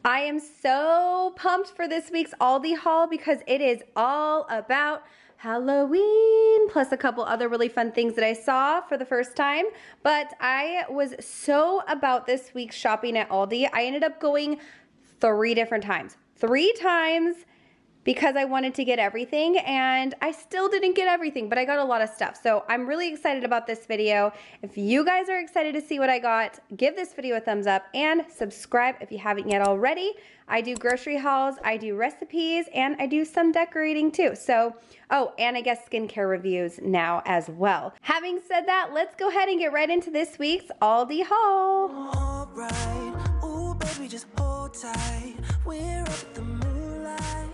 I am so pumped for this week's Aldi haul because it is all about Halloween, plus a couple other really fun things that I saw for the first time. But I was so about this week's shopping at Aldi. I ended up going three times because I wanted to get everything, and I still didn't get everything, but I got a lot of stuff. So I'm really excited about this video. If you guys are excited to see what I got, give this video a thumbs up and subscribe if you haven't yet already. I do grocery hauls, I do recipes, and I do some decorating too. So, oh, and I guess skincare reviews now as well. Having said that, let's go ahead and get right into this week's Aldi haul. All right. Ooh, baby, just hold tight. We're up at the moonlight.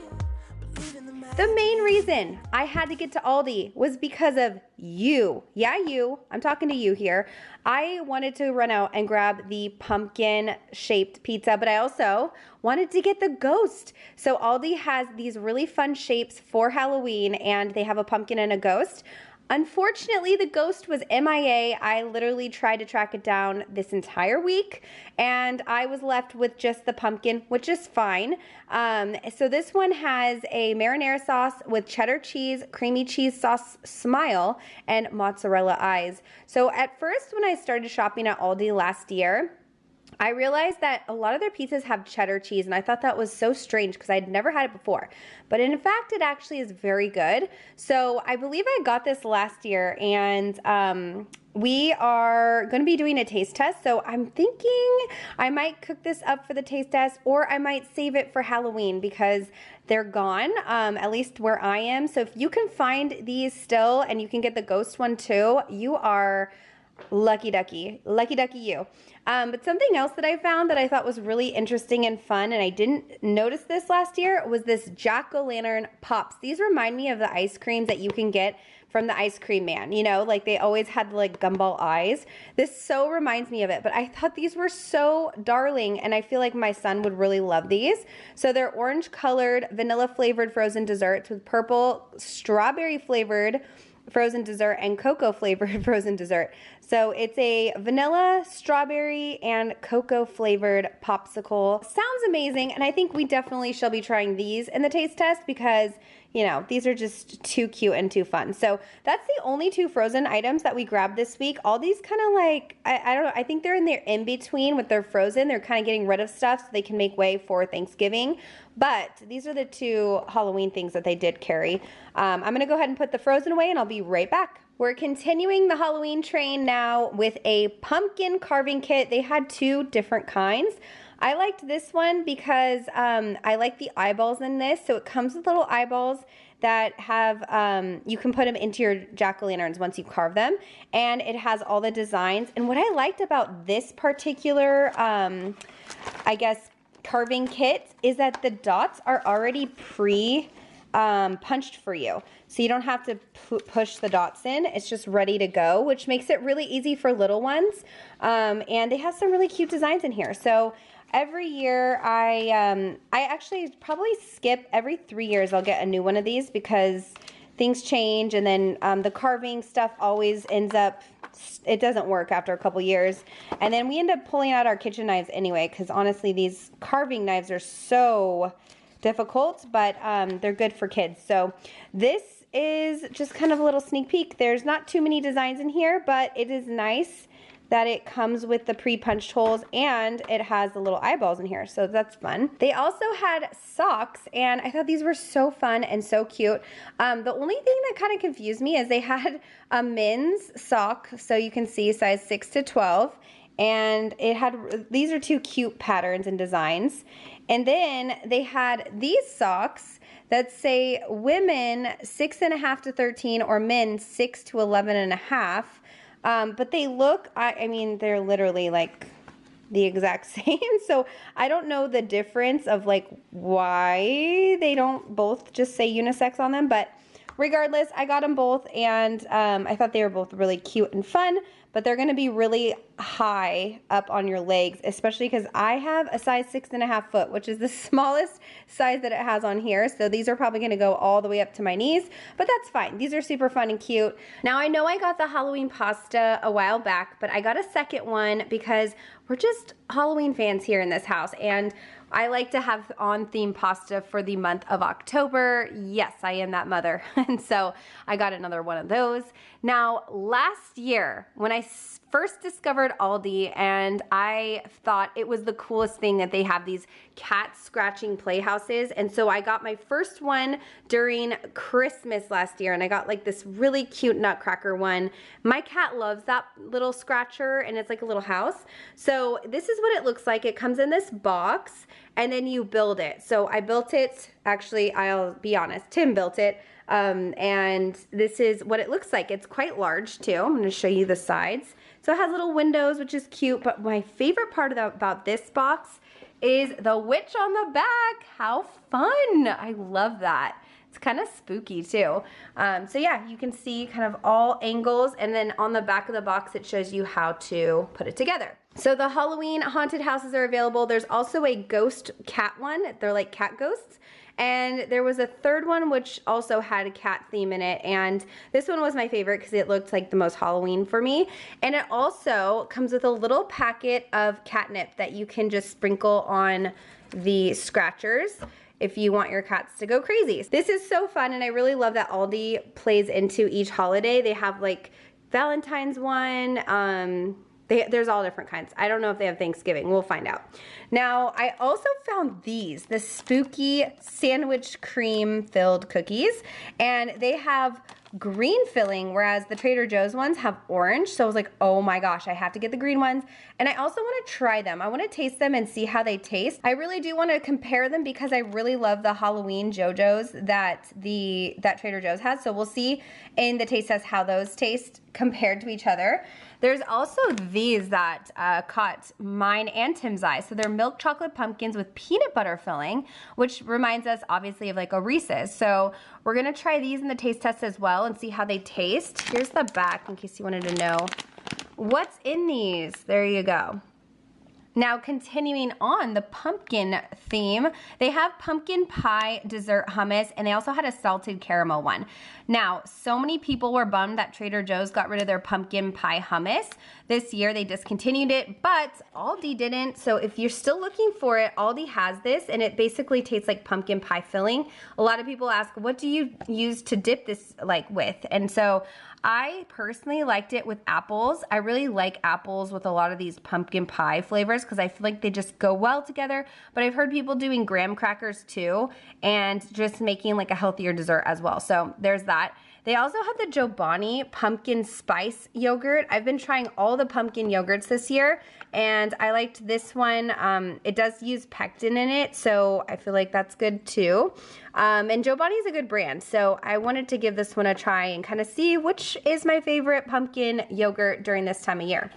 The main reason I had to get to Aldi was because of you. Yeah, you. I'm talking to you here. I wanted to run out and grab the pumpkin-shaped pizza, but I also wanted to get the ghost. So Aldi has these really fun shapes for Halloween, and they have a pumpkin and a ghost. Unfortunately, the ghost was MIA. I literally tried to track it down this entire week, and I was left with just the pumpkin, which is fine. So this one has a marinara sauce with cheddar cheese, creamy cheese sauce smile, and mozzarella eyes. So at first, when I started shopping at Aldi last year, I realized that a lot of their pizzas have cheddar cheese, and I thought that was so strange because I'd never had it before. But in fact, it actually is very good. So I believe I got this last year, and we are going to be doing a taste test. So I'm thinking I might cook this up for the taste test, or I might save it for Halloween because they're gone, at least where I am. So if you can find these still and you can get the ghost one too, you are lucky ducky you. But something else that I found that I thought was really interesting and fun, and I didn't notice this last year, was this jack-o'-lantern pops. These remind me of the ice creams that you can get from the ice cream man, you know, like they always had like gumball eyes. This so reminds me of it, but I thought these were so darling, and I feel like my son would really love these. So they're orange colored, vanilla flavored frozen desserts with purple strawberry flavored frozen dessert and cocoa flavored frozen dessert. So it's a vanilla, strawberry, and cocoa flavored popsicle. Sounds amazing, and I think we definitely shall be trying these in the taste test because, you know, these are just too cute and too fun. So that's the only two frozen items that we grabbed this week. All these kind of like, I don't know, I think they're in their in-between with their frozen. They're kind of getting rid of stuff so they can make way for Thanksgiving. But these are the two Halloween things that they did carry. I'm going to go ahead and put the frozen away, and I'll be right back. We're continuing the Halloween train now with a pumpkin carving kit. They had two different kinds. I liked this one because I like the eyeballs in this. So it comes with little eyeballs that have, you can put them into your jack-o'-lanterns once you carve them. And it has all the designs. And what I liked about this particular, I guess, carving kit is that the dots are already punched for you. So you don't have to push the dots in. It's just ready to go, which makes it really easy for little ones. And they have some really cute designs in here. So every year I actually probably skip every 3 years. I'll get a new one of these because things change, and then the carving stuff always ends up, it doesn't work after a couple years. And then we end up pulling out our kitchen knives anyway, because honestly these carving knives are so difficult, but they're good for kids. So this is just kind of a little sneak peek. There's not too many designs in here, but it is nice that it comes with the pre-punched holes, and it has the little eyeballs in here, so that's fun. They also had socks, and I thought these were so fun and so cute. The only thing that kind of confused me is they had a men's sock, so you can see size 6 to 12, and it had, these are two cute patterns and designs. And then they had these socks that say women 6.5 to 13 or men 6 to 11.5. But they look, I mean, they're literally like the exact same. So I don't know the difference of like why they don't both just say unisex on them. But regardless, I got them both, and I thought they were both really cute and fun. But they're going to be really high up on your legs, especially because I have a size 6.5 foot, which is the smallest size that it has on here. So these are probably going to go all the way up to my knees, but that's fine. These are super fun and cute. Now I know I got the Halloween pasta a while back, but I got a second one because we're just Halloween fans here in this house, and I like to have on-theme pasta for the month of October. Yes, I am that mother. And so I got another one of those. Now, last year, when I first discovered Aldi, and I thought it was the coolest thing that they have these cat scratching playhouses. And so I got my first one during Christmas last year, and I got like this really cute nutcracker one. My cat loves that little scratcher, and it's like a little house. So this is what it looks like. It comes in this box, and then you build it. So I built it, actually, I'll be honest, Tim built it. And this is what it looks like. It's quite large too. I'm gonna show you the sides. So it has little windows, which is cute, but my favorite part about this box is the witch on the back. How fun. I love that. It's kind of spooky too. So yeah, you can see kind of all angles, and then on the back of the box, it shows you how to put it together. So the Halloween haunted houses are available. There's also a ghost cat one. They're like cat ghosts. And there was a third one which also had a cat theme in it, and this one was my favorite because it looked like the most Halloween for me. And it also comes with a little packet of catnip that you can just sprinkle on the scratchers if you want your cats to go crazy. This is so fun, and I really love that Aldi plays into each holiday. They have like Valentine's one, there's all different kinds. I don't know if they have Thanksgiving. We'll find out. Now, I also found these, the spooky sandwich cream filled cookies, and they have green filling, whereas the Trader Joe's ones have orange. So I was like, oh my gosh, I have to get the green ones. And I also want to try them. I want to taste them and see how they taste. I really do want to compare them because I really love the Halloween JoJo's that Trader Joe's has. So we'll see in the taste test how those taste compared to each other. There's also these that caught mine and Tim's eye. So they're milk chocolate pumpkins with peanut butter filling, which reminds us obviously of like a Reese's. So we're gonna try these in the taste test as well and see how they taste. Here's the back in case you wanted to know what's in these. There you go. Now, continuing on the pumpkin theme, they have pumpkin pie dessert hummus, and they also had a salted caramel one. Now, so many people were bummed that Trader Joe's got rid of their pumpkin pie hummus. This year they discontinued it, but Aldi didn't. So if you're still looking for it, Aldi has this, and it basically tastes like pumpkin pie filling. A lot of people ask, what do you use to dip this like with? And so I personally liked it with apples. I really like apples with a lot of these pumpkin pie flavors because I feel like they just go well together. But I've heard people doing graham crackers too and just making like a healthier dessert as well. So there's that. They also have the Giovanni pumpkin spice yogurt. I've been trying all the pumpkin yogurts this year, and I liked this one. It does use pectin in it, so I feel like that's good too. And Giovanni is a good brand, so I wanted to give this one a try and kind of see which is my favorite pumpkin yogurt during this time of year.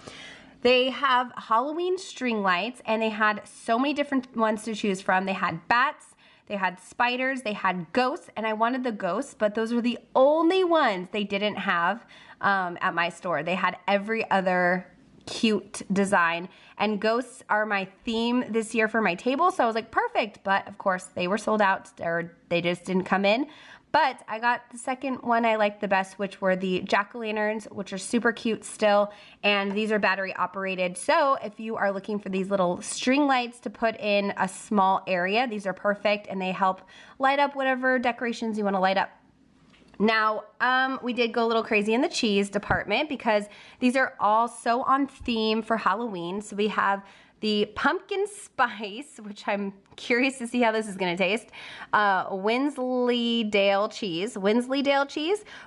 They have Halloween string lights, and they had so many different ones to choose from. They had bats, they had spiders, they had ghosts, and I wanted the ghosts, but those were the only ones they didn't have at my store. They had every other cute design, and ghosts are my theme this year for my table, so I was like, perfect, but of course they were sold out, or they just didn't come in. But I got the second one I liked the best, which were the jack-o'-lanterns, which are super cute still, and these are battery operated. So if you are looking for these little string lights to put in a small area, these are perfect, and they help light up whatever decorations you want to light up. Now, we did go a little crazy in the cheese department because these are all so on theme for Halloween. So we have the pumpkin spice, which I'm curious to see how this is gonna taste. Wensleydale cheese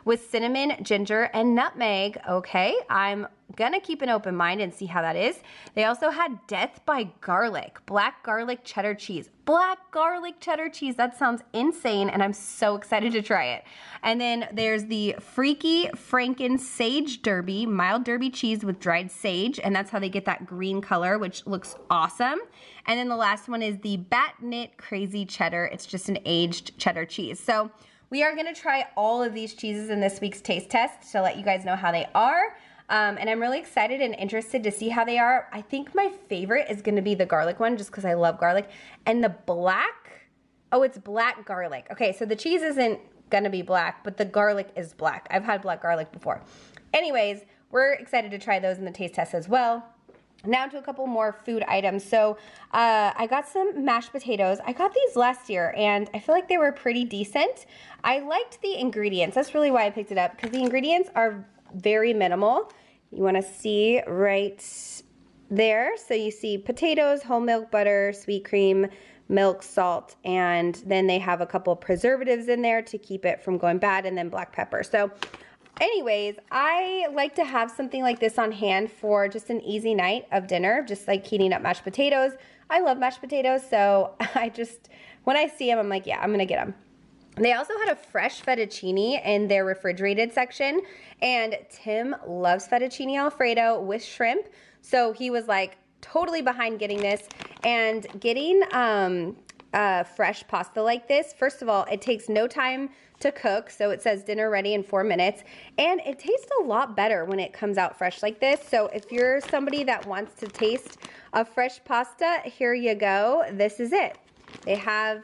with cinnamon, ginger, and nutmeg. Okay, I'm gonna keep an open mind and see how that is. They also had Death by Garlic, black garlic cheddar cheese. Black garlic cheddar cheese, that sounds insane, and I'm so excited to try it. And then there's the Freaky Franken Sage Derby, mild Derby cheese with dried sage, and that's how they get that green color, which looks awesome. And then the last one is the Batnit Crazy Cheddar. It's just an aged cheddar cheese. So we are gonna try all of these cheeses in this week's taste test to let you guys know how they are. And I'm really excited and interested to see how they are. I think my favorite is gonna be the garlic one just because I love garlic. And the black, oh, it's black garlic. Okay, so the cheese isn't gonna be black, but the garlic is black. I've had black garlic before. Anyways, we're excited to try those in the taste test as well. Now to a couple more food items. So I got some mashed potatoes. I got these last year and I feel like they were pretty decent. I liked the ingredients. That's really why I picked it up, because the ingredients are very minimal. You want to see right there. So you see potatoes, whole milk, butter, sweet cream, milk, salt, and then they have a couple of preservatives in there to keep it from going bad, and then black pepper. So anyways, I like to have something like this on hand for just an easy night of dinner, just like heating up mashed potatoes. I love mashed potatoes, so when I see them, I'm like, yeah, I'm gonna get them. They also had a fresh fettuccine in their refrigerated section, and Tim loves fettuccine Alfredo with shrimp, so he was like totally behind getting this. And getting fresh pasta like this, first of all, it takes no time to cook, so it says dinner ready in 4 minutes, and it tastes a lot better when it comes out fresh like this. So if you're somebody that wants to taste a fresh pasta, here you go. This is it. They have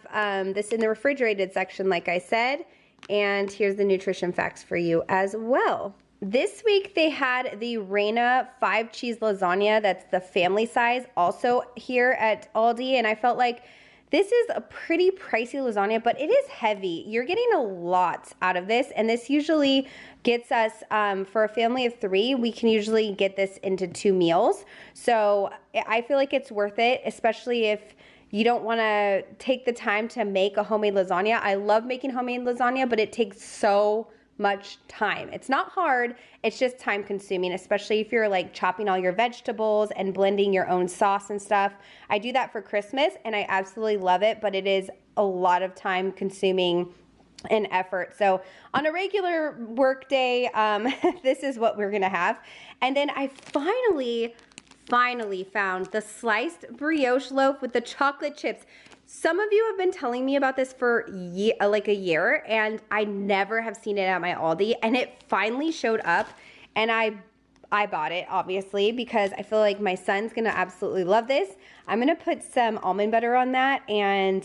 this in the refrigerated section, like I said, and here's the nutrition facts for you as well. This week they had the Reina 5-cheese lasagna, that's the family size, also here at Aldi, and I felt like this is a pretty pricey lasagna, but it is heavy. You're getting a lot out of this, and this usually gets us, for a family of 3, we can usually get this into 2 meals. So I feel like it's worth it, especially if you don't want to take the time to make a homemade lasagna. I love making homemade lasagna, but it takes so much time. It's not hard, it's just time consuming, especially if you're like chopping all your vegetables and blending your own sauce and stuff. I do that for Christmas and I absolutely love it, but it is a lot of time consuming and effort. So on a regular work day, this is what we're gonna have. And then I finally found the sliced brioche loaf with the chocolate chips. Some of you have been telling me about this for like a year, and I never have seen it at my Aldi, and it finally showed up, and I bought it, obviously, because I feel like my son's gonna absolutely love this. I'm gonna put some almond butter on that and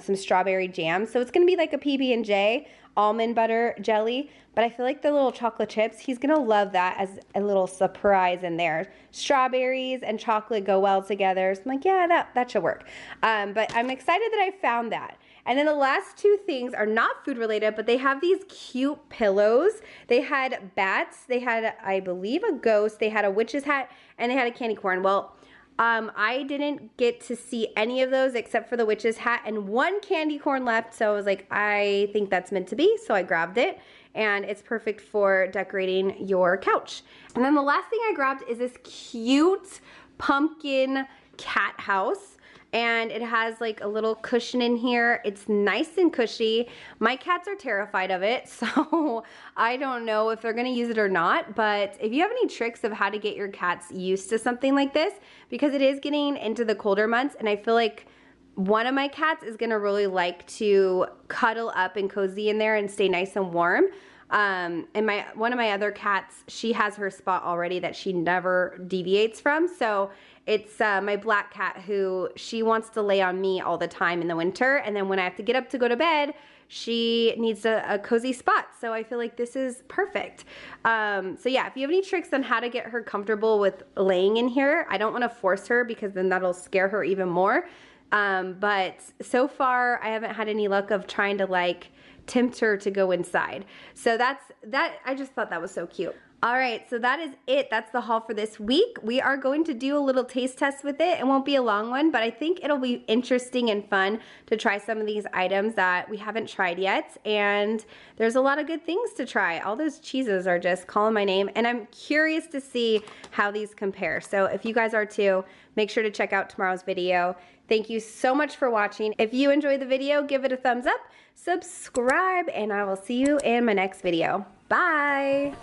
some strawberry jam. So it's gonna be like a PB&J almond butter jelly, but I feel like the little chocolate chips, he's gonna love that as a little surprise in there. Strawberries and chocolate go well together. So I'm like, yeah, that should work. But I'm excited that I found that. And then the last 2 things are not food related, but they have these cute pillows. They had bats, they had, I believe, a ghost, they had a witch's hat, and they had a candy corn. Well, I didn't get to see any of those except for the witch's hat and 1 candy corn left. So I was like, I think that's meant to be. So I grabbed it, and it's perfect for decorating your couch. And then the last thing I grabbed is this cute pumpkin cat house. And it has like a little cushion in here. It's nice and cushy. My cats are terrified of it, so I don't know if they're gonna use it or not, but if you have any tricks of how to get your cats used to something like this, because it is getting into the colder months, and I feel like one of my cats is gonna really like to cuddle up and cozy in there and stay nice and warm. And one of my other cats, she has her spot already that she never deviates from. So it's my black cat, who she wants to lay on me all the time in the winter. And then when I have to get up to go to bed, she needs a cozy spot. So I feel like this is perfect. So yeah, if you have any tricks on how to get her comfortable with laying in here, I don't want to force her because then that'll scare her even more. But so far I haven't had any luck of trying to like tempt her to go inside. So I just thought that was so cute. All right, so that is it. That's the haul for this week. We are going to do a little taste test with it. It won't be a long one, but I think it'll be interesting and fun to try some of these items that we haven't tried yet. And there's a lot of good things to try. All those cheeses are just calling my name, and I'm curious to see how these compare. So if you guys are too, make sure to check out tomorrow's video. Thank you so much for watching. If you enjoyed the video, give it a thumbs up, subscribe, and I will see you in my next video. Bye.